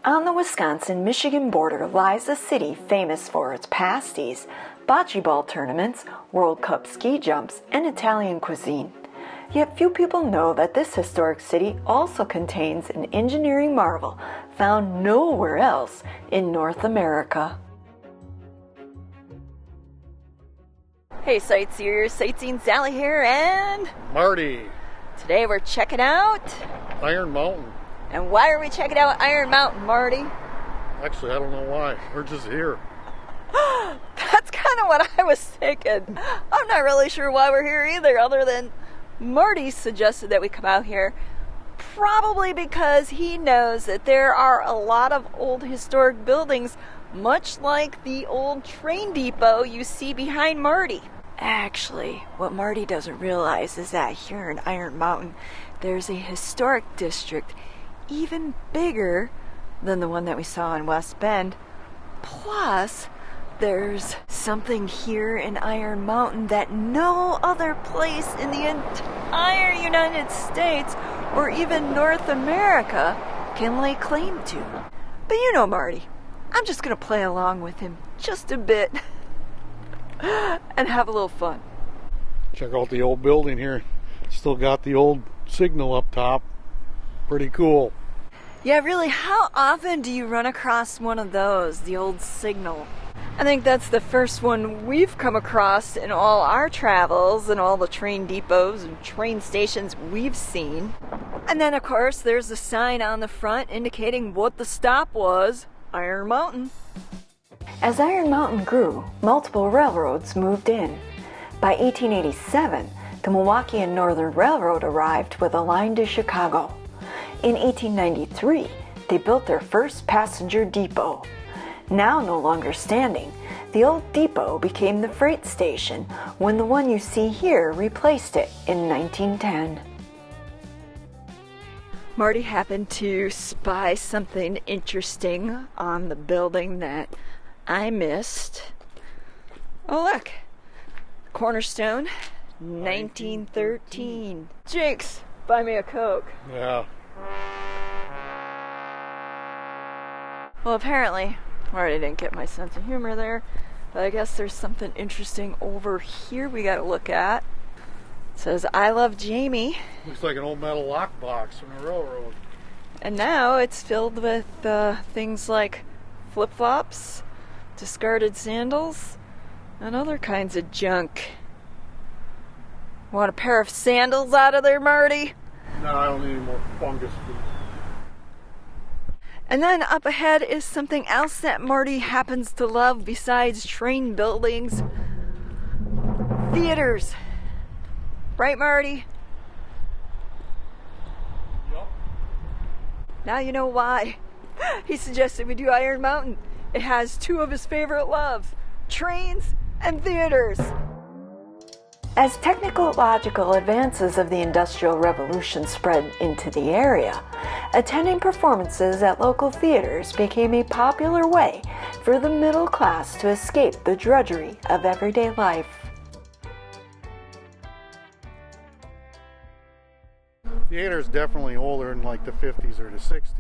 On the Wisconsin-Michigan border lies a city famous for its pasties, bocce ball tournaments, World Cup ski jumps, and Italian cuisine. Yet few people know that this historic city also contains an engineering marvel found nowhere else in North America. Hey sightseers, Sightseeing Sally here and Marty. Today we're checking out Iron Mountain. And why are we checking out Iron Mountain, Marty? Actually, I don't know why. We're just here. That's kind of what I was thinking. I'm not really sure why we're here either, other than Marty suggested that we come out here probably because he knows that there are a lot of old historic buildings, much like the old train depot you see behind Marty. Actually, what Marty doesn't realize is that here in Iron Mountain, there's a historic district even bigger than the one that we saw in West Bend. Plus, there's something here in Iron Mountain that no other place in the entire United States or even North America can lay claim to. But you know Marty, I'm just going to play along with him just a bit and have a little fun. Check out the old building here. Still got the old signal up top. Pretty cool. Yeah, really, how often do you run across one of those, the old signal? I think that's the first one we've come across in all our travels and all the train depots and train stations we've seen. And then, of course, there's a sign on the front indicating what the stop was, Iron Mountain. As Iron Mountain grew, multiple railroads moved in. By 1887, the Milwaukee and Northern Railroad arrived with a line to Chicago. In 1893, they built their first passenger depot. Now no longer standing, the old depot became the freight station when the one you see here replaced it in 1910. Marty happened to spy something interesting on the building that I missed. Oh look, Cornerstone, 1913. Jinx, buy me a Coke. Yeah. Well, apparently, Marty didn't get my sense of humor there, but I guess there's something interesting over here we gotta look at. It says, I love Jamie. Looks like an old metal lockbox from the railroad. And now it's filled with things like flip-flops, discarded sandals, and other kinds of junk. Want a pair of sandals out of there, Marty? No, I don't need any more fungus feet. And then up ahead is something else that Marty happens to love besides train buildings. Theaters. Right, Marty? Yup. Now you know why. He suggested we do Iron Mountain. It has two of his favorite loves, trains and theaters. As technological advances of the Industrial Revolution spread into the area, attending performances at local theaters became a popular way for the middle class to escape the drudgery of everyday life. Theater is definitely older in like the 50s or the 60s.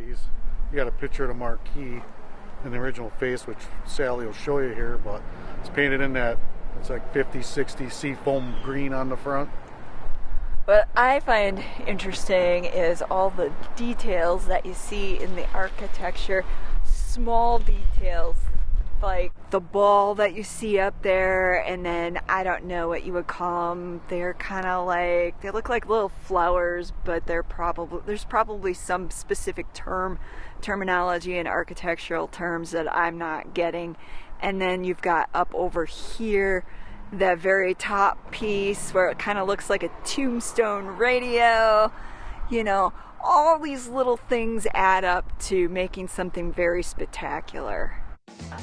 You got a picture of the marquee in the original face, which Sally will show you here, but it's painted in that, it's like 50s, 60s seafoam green on the front. What I find interesting is all the details that you see in the architecture, small details like the ball that you see up there, and then I don't know what you would call them. They're kind of like, they look like little flowers, but there's probably some specific terminology and architectural terms that I'm not getting. And then you've got up over here that very top piece where it kind of looks like a tombstone radio. You know, all these little things add up to making something very spectacular.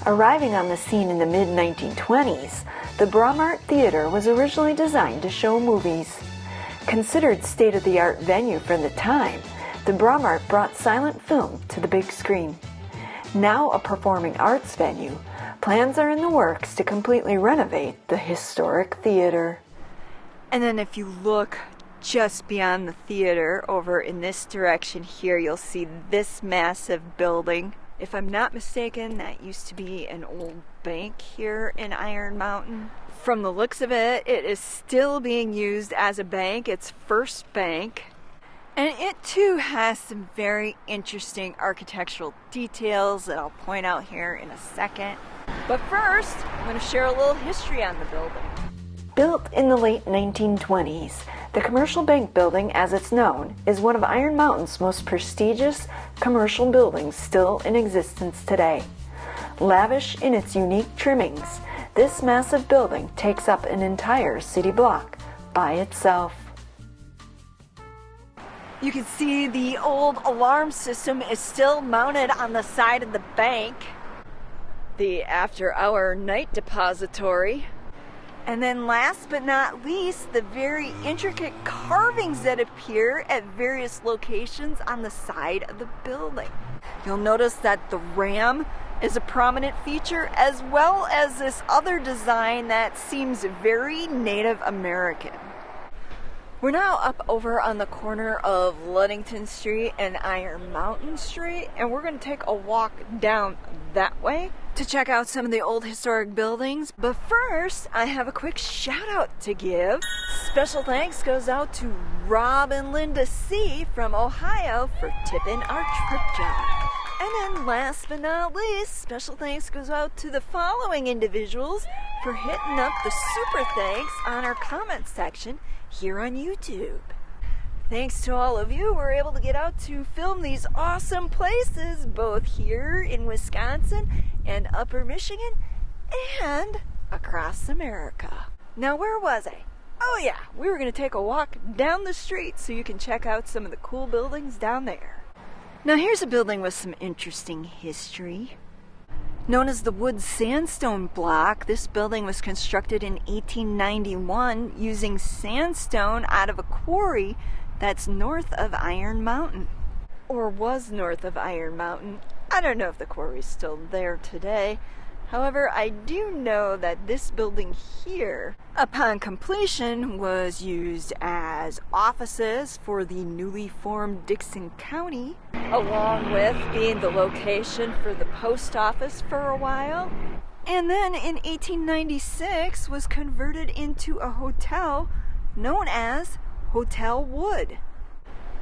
Arriving on the scene in the mid-1920s, the Bromart Theater was originally designed to show movies. Considered state-of-the-art venue for the time, the Bromart brought silent film to the big screen. Now a performing arts venue, plans are in the works to completely renovate the historic theater. And then if you look just beyond the theater, over in this direction here, you'll see this massive building If I'm not mistaken, that used to be an old bank here in Iron Mountain. From the looks of it, it is still being used as a bank. It's First Bank. And it too has some very interesting architectural details that I'll point out here in a second. But first, I'm going to share a little history on the building. Built in the late 1920s, the Commercial Bank Building, as it's known, is one of Iron Mountain's most prestigious commercial buildings still in existence today. Lavish in its unique trimmings, this massive building takes up an entire city block by itself. You can see the old alarm system is still mounted on the side of the bank. The after-hour night depository. And then last but not least, the very intricate carvings that appear at various locations on the side of the building. You'll notice that the ram is a prominent feature, as well as this other design that seems very Native American. We're now up over on the corner of Ludington Street and Iron Mountain Street, and we're going to take a walk down that way to check out some of the old historic buildings. But first, I have a quick shout out to give. Special thanks goes out to Rob and Linda C. from Ohio for tipping our trip jar. And then last but not least, special thanks goes out to the following individuals for hitting up the super thanks on our comment section here on YouTube. Thanks to all of you, we're able to get out to film these awesome places, both here in Wisconsin and Upper Michigan and across America. Now, where was I? Oh yeah, we were going to take a walk down the street so you can check out some of the cool buildings down there. Now here's a building with some interesting history. Known as the Wood Sandstone Block, this building was constructed in 1891 using sandstone out of a quarry that's north of Iron Mountain. Or was north of Iron Mountain. I don't know if the quarry's still there today. However, I do know that this building here, upon completion, was used as offices for the newly formed Dickson County, along with being the location for the post office for a while. And then in 1896 was converted into a hotel known as Hotel Wood.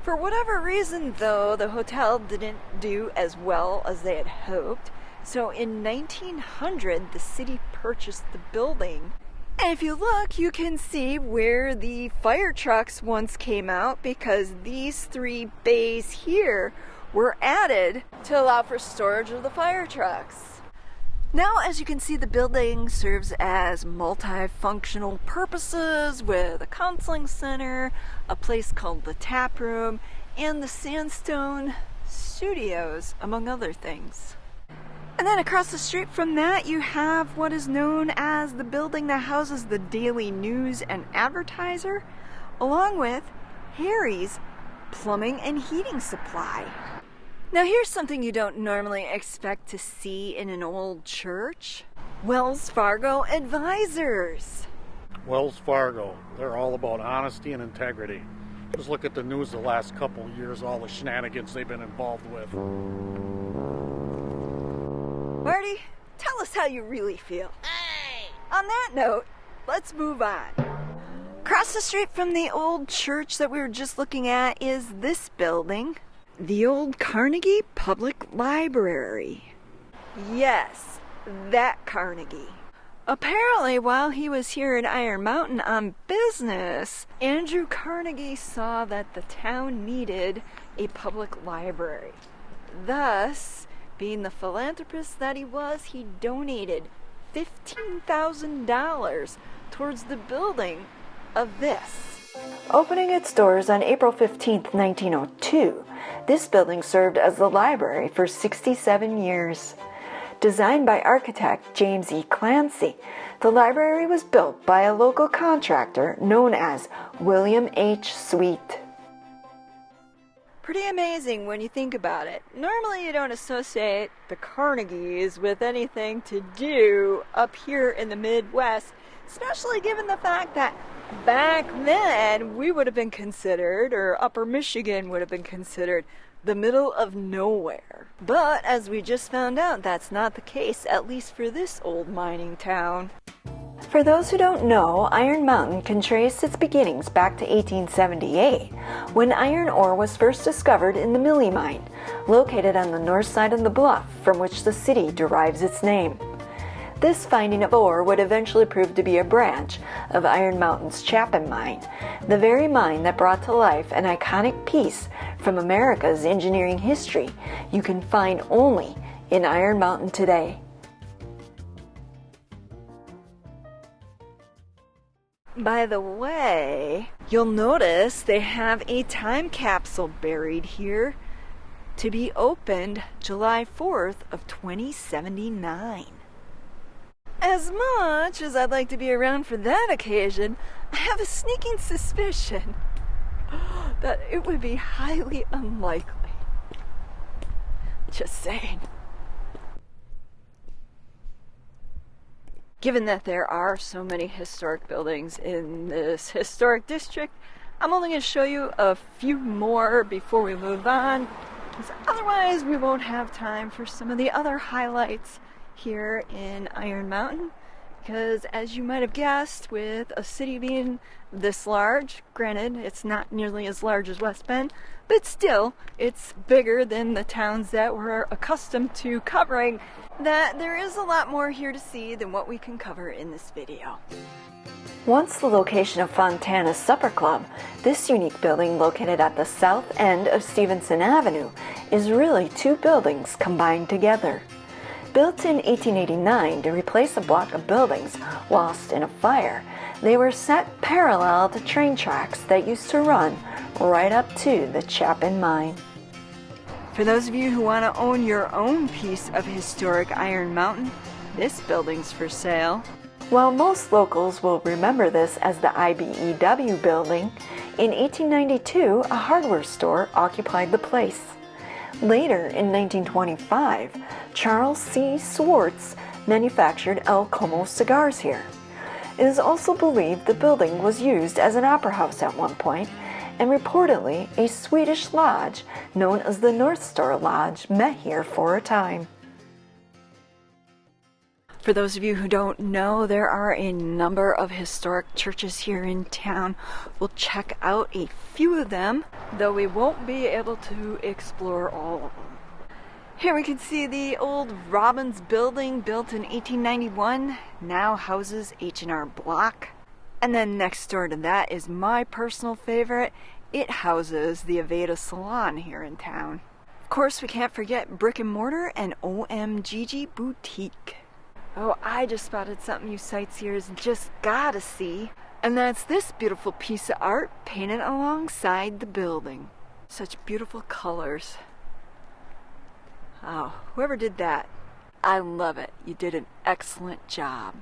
For whatever reason, though, the hotel didn't do as well as they had hoped. So in 1900, the city purchased the building. And if you look, you can see where the fire trucks once came out, because these three bays here were added to allow for storage of the fire trucks. Now, as you can see, the building serves as multifunctional purposes with a counseling center, a place called the Tap Room, and the Sandstone Studios, among other things. And then across the street from that, you have what is known as the building that houses the Daily News and Advertiser, along with Harry's Plumbing and Heating Supply. Now here's something you don't normally expect to see in an old church. Wells Fargo Advisors. Wells Fargo, they're all about honesty and integrity. Just look at the news the last couple of years, all the shenanigans they've been involved with. Marty, tell us how you really feel. Hey! On that note, let's move on. Across the street from the old church that we were just looking at is this building, the old Carnegie Public Library. Yes, that Carnegie. Apparently, while he was here in Iron Mountain on business, Andrew Carnegie saw that the town needed a public library. Thus, being the philanthropist that he was, he donated $15,000 towards the building of this. Opening its doors on April 15, 1902, this building served as the library for 67 years. Designed by architect James E. Clancy, the library was built by a local contractor known as William H. Sweet. Pretty amazing when you think about it. Normally you don't associate the Carnegies with anything to do up here in the Midwest, especially given the fact that back then we would have been considered, or Upper Michigan would have been considered, the middle of nowhere. But as we just found out, that's not the case, at least for this old mining town. For those who don't know, Iron Mountain can trace its beginnings back to 1878, when iron ore was first discovered in the Millie mine, located on the north side of the bluff from which the city derives its name. This finding of ore would eventually prove to be a branch of Iron Mountain's Chapin mine, the very mine that brought to life an iconic piece from America's engineering history you can find only in Iron Mountain today. By the way, you'll notice they have a time capsule buried here to be opened July 4th of 2079. As much as I'd like to be around for that occasion, I have a sneaking suspicion that it would be highly unlikely. Just saying. Given that there are so many historic buildings in this historic district, I'm only going to show you a few more before we move on, because otherwise we won't have time for some of the other highlights here in Iron Mountain. Because as you might have guessed, with a city being this large, granted it's not nearly as large as West Bend, but still it's bigger than the towns that we're accustomed to covering, that there is a lot more here to see than what we can cover in this video. Once the location of Fontana's Supper Club, this unique building located at the south end of Stevenson Avenue is really two buildings combined together. Built in 1889 to replace a block of buildings lost in a fire, they were set parallel to train tracks that used to run right up to the Chapin mine. For those of you who want to own your own piece of historic Iron Mountain, this building's for sale. While most locals will remember this as the IBEW building, in 1892 a hardware store occupied the place. Later, in 1925, Charles C. Swartz manufactured El Como cigars here. It is also believed the building was used as an opera house at one point, and reportedly a Swedish lodge known as the North Star Lodge met here for a time. For those of you who don't know, there are a number of historic churches here in town. We'll check out a few of them, though we won't be able to explore all of them. Here we can see the old Robbins building, built in 1891, now houses H&R Block. And then next door to that is my personal favorite. It houses the Aveda Salon here in town. Of course, we can't forget Brick and Mortar and OMGG Boutique. Oh, I just spotted something you sightseers just gotta see. And that's this beautiful piece of art painted alongside the building. Such beautiful colors. Oh, whoever did that, I love it. You did an excellent job.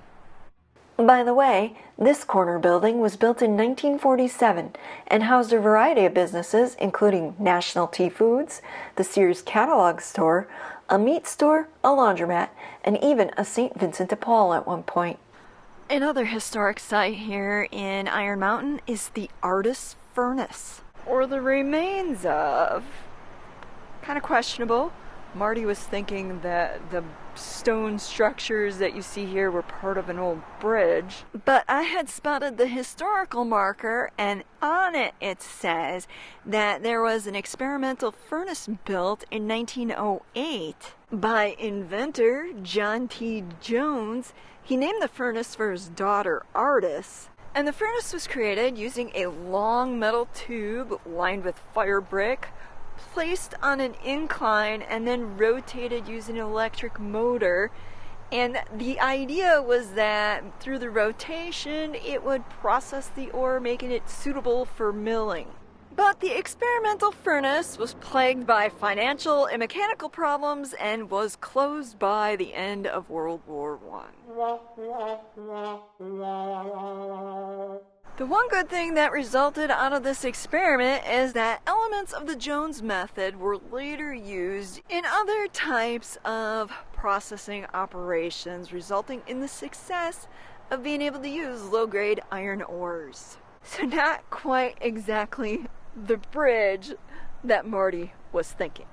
By the way, this corner building was built in 1947 and housed a variety of businesses, including National Tea Foods, the Sears Catalog Store, a meat store, a laundromat, and even a St. Vincent de Paul at one point. Another historic site here in Iron Mountain is the Artist's Furnace, or the remains of. Kind of questionable. Marty was thinking that the stone structures that you see here were part of an old bridge, but I had spotted the historical marker, and on it it says that there was an experimental furnace built in 1908 by inventor John T. Jones. He named the furnace for his daughter Artis, and the furnace was created using a long metal tube lined with fire brick, placed on an incline and then rotated using an electric motor. And the idea was that through the rotation it would process the ore, making it suitable for milling. But the experimental furnace was plagued by financial and mechanical problems and was closed by the end of World War I. The one good thing that resulted out of this experiment is that elements of the Jones method were later used in other types of processing operations, resulting in the success of being able to use low-grade iron ores. So not quite exactly the bridge that Marty was thinking.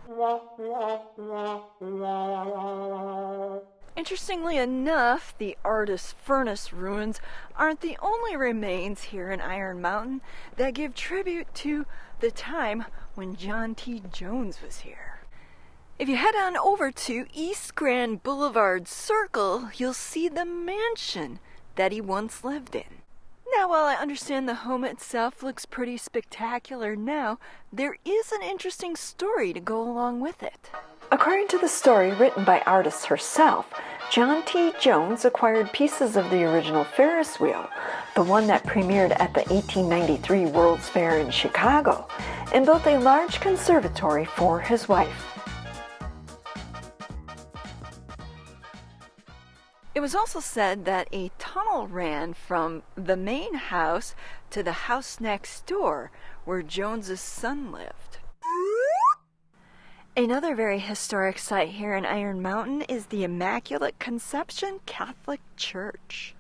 Interestingly enough, the artist's furnace ruins aren't the only remains here in Iron Mountain that give tribute to the time when John T. Jones was here. If you head on over to East Grand Boulevard Circle, you'll see the mansion that he once lived in. Now, while I understand the home itself looks pretty spectacular now, there is an interesting story to go along with it. According to the story written by artist herself, John T. Jones acquired pieces of the original Ferris wheel, the one that premiered at the 1893 World's Fair in Chicago, and built a large conservatory for his wife. It was also said that a tunnel ran from the main house to the house next door, where Jones's son lived. Another very historic site here in Iron Mountain is the Immaculate Conception Catholic Church.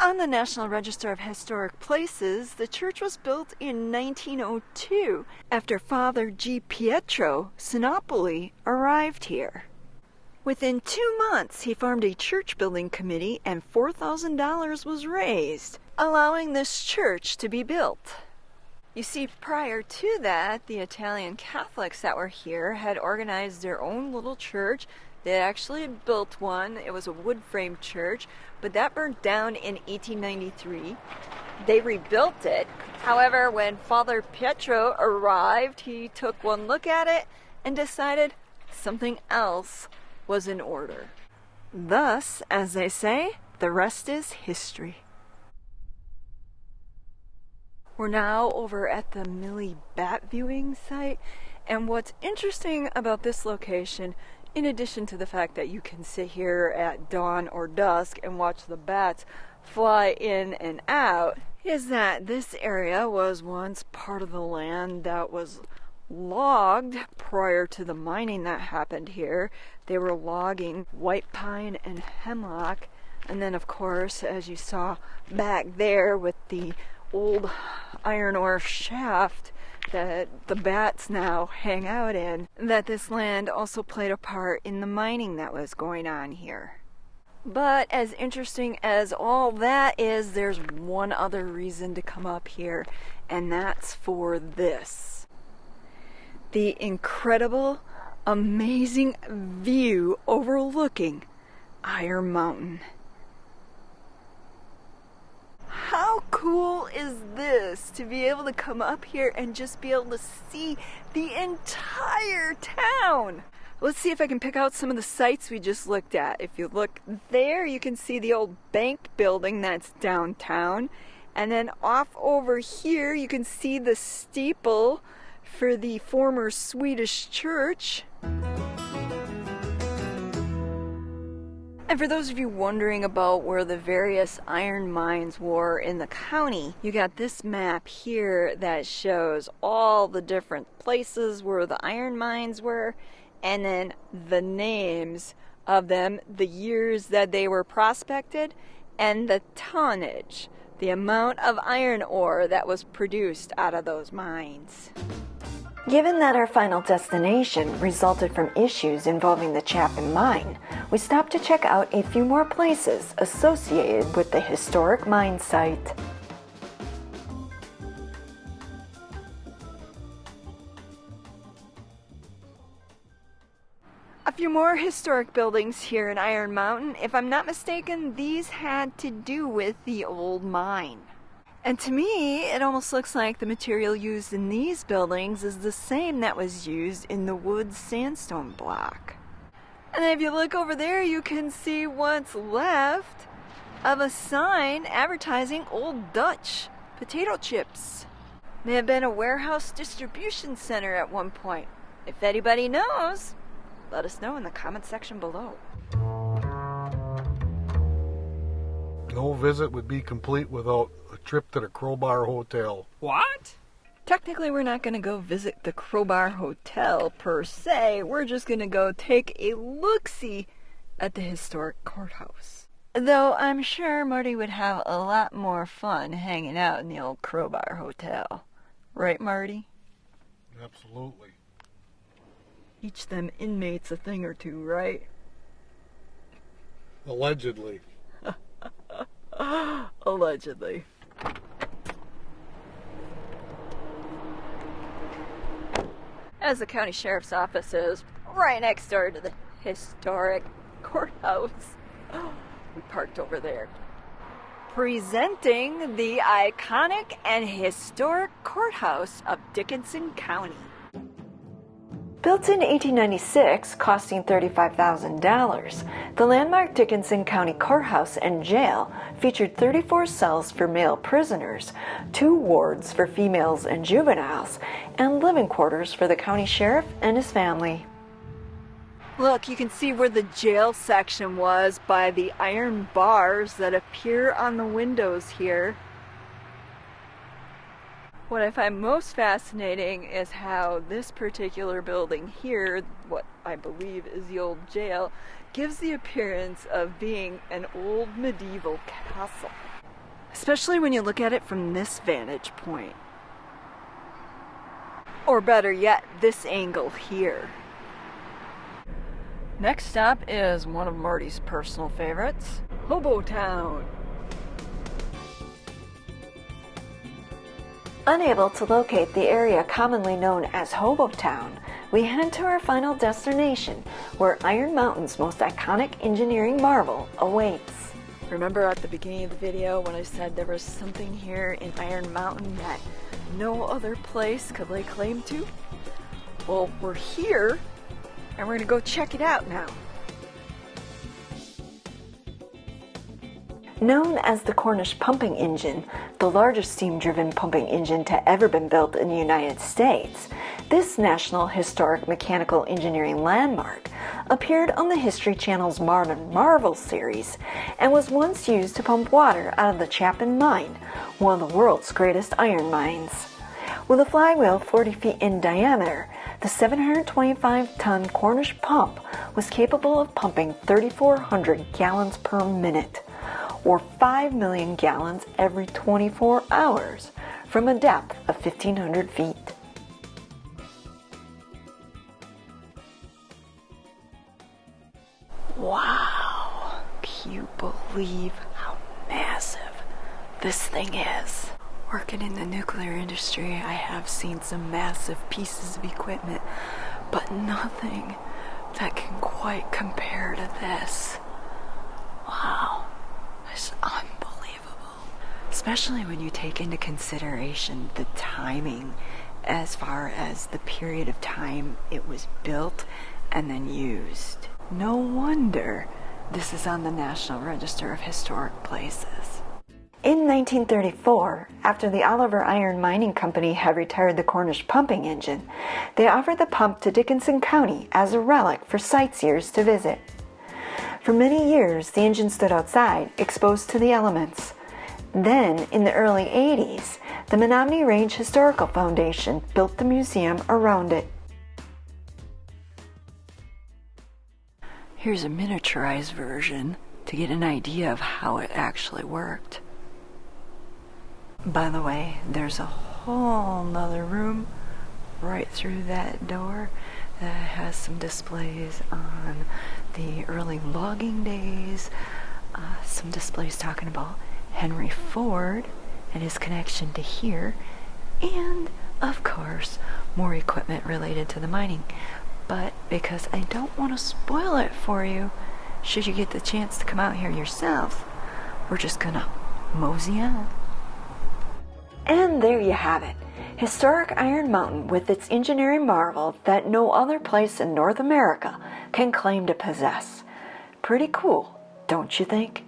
On the National Register of Historic Places, the church was built in 1902 after Father G. Pietro Sinopoli arrived here. Within 2 months, he formed a church building committee and $4,000 was raised, allowing this church to be built. You see, prior to that, the Italian Catholics that were here had organized their own little church. They actually built one. It was a wood frame church, but that burned down in 1893. They rebuilt it. However, when Father Pietro arrived, he took one look at it and decided something else was in order. Thus, as they say, the rest is history. We're now over at the Millie bat viewing site, and what's interesting about this location, in addition to the fact that you can sit here at dawn or dusk and watch the bats fly in and out, is that this area was once part of the land that was logged prior to the mining that happened here. They were logging white pine and hemlock, and then of course, as you saw back there with the old iron ore shaft that the bats now hang out in, that this land also played a part in the mining that was going on here. But as interesting as all that is, there's one other reason to come up here, and that's for this. The incredible, amazing view overlooking Iron Mountain. How cool is this to be able to come up here and just be able to see the entire town? Let's see if I can pick out some of the sites we just looked at. If you look there, you can see the old bank building that's downtown. And then off over here, you can see the steeple for the former Swedish church. And for those of you wondering about where the various iron mines were in the county, you got this map here that shows all the different places where the iron mines were, and then the names of them, the years that they were prospected, and the tonnage, the amount of iron ore that was produced out of those mines. Given that our final destination resulted from issues involving the Chapin mine, we stopped to check out a few more places associated with the historic mine site. A few more historic buildings here in Iron Mountain. If I'm not mistaken, these had to do with the old mine. And to me, it almost looks like the material used in these buildings is the same that was used in the wood sandstone block. And if you look over there, you can see what's left of a sign advertising Old Dutch potato chips. May have been a warehouse distribution center at one point. If anybody knows, let us know in the comment section below. No visit would be complete without a trip to the Crowbar Hotel. What? Technically, we're not going to go visit the Crowbar Hotel per se. We're just going to go take a look-see at the historic courthouse. Though I'm sure Marty would have a lot more fun hanging out in the old Crowbar Hotel. Right, Marty? Absolutely. teach them inmates a thing or two, right? Allegedly. Allegedly. As the county sheriff's office is right next door to the historic courthouse, we parked over there. Presenting the iconic and historic courthouse of Dickinson County. Built in 1896, costing $35,000, the landmark Dickinson County Courthouse and Jail featured 34 cells for male prisoners, 2 wards for females and juveniles, and living quarters for the county sheriff and his family. Look, you can see where the jail section was by the iron bars that appear on the windows here. What I find most fascinating is how this particular building here, what I believe is the old jail, gives the appearance of being an old medieval castle. Especially when you look at it from this vantage point. Or better yet, this angle here. Next stop is one of Marty's personal favorites, Hobo Town. Unable to locate the area commonly known as Hobo Town, we head to our final destination, where Iron Mountain's most iconic engineering marvel awaits. Remember at the beginning of the video when I said there was something here in Iron Mountain that no other place could lay claim to? Well, we're here, and we're gonna go check it out now. Known as the Cornish pumping engine, the largest steam-driven pumping engine to ever been built in the United States, this National Historic Mechanical Engineering landmark appeared on the History Channel's Marvin Marvel series and was once used to pump water out of the Chapin Mine, one of the world's greatest iron mines. With a flywheel 40 feet in diameter, the 725-ton Cornish pump was capable of pumping 3,400 gallons per minute, or 5 million gallons every 24 hours, from a depth of 1,500 feet. Wow, can you believe how massive this thing is? Working in the nuclear industry, I have seen some massive pieces of equipment, but nothing that can quite compare to this. Wow. It's unbelievable. Especially when you take into consideration the timing as far as the period of time it was built and then used. No wonder this is on the National Register of Historic Places. In 1934, after the Oliver Iron Mining Company had retired the Cornish pumping engine, they offered the pump to Dickinson County as a relic for sightseers to visit. For many years, the engine stood outside, exposed to the elements. Then, in the early 80s, the Menominee Range Historical Foundation built the museum around it. Here's a miniaturized version to get an idea of how it actually worked. By the way, there's a whole nother room right through that door that has some displays on the early logging days, some displays talking about Henry Ford and his connection to here, and of course more equipment related to the mining. But because I don't want to spoil it for you, should you get the chance to come out here yourself, we're just gonna mosey on. And there you have it. Historic Iron Mountain with its engineering marvel that no other place in North America can claim to possess. Pretty cool, don't you think?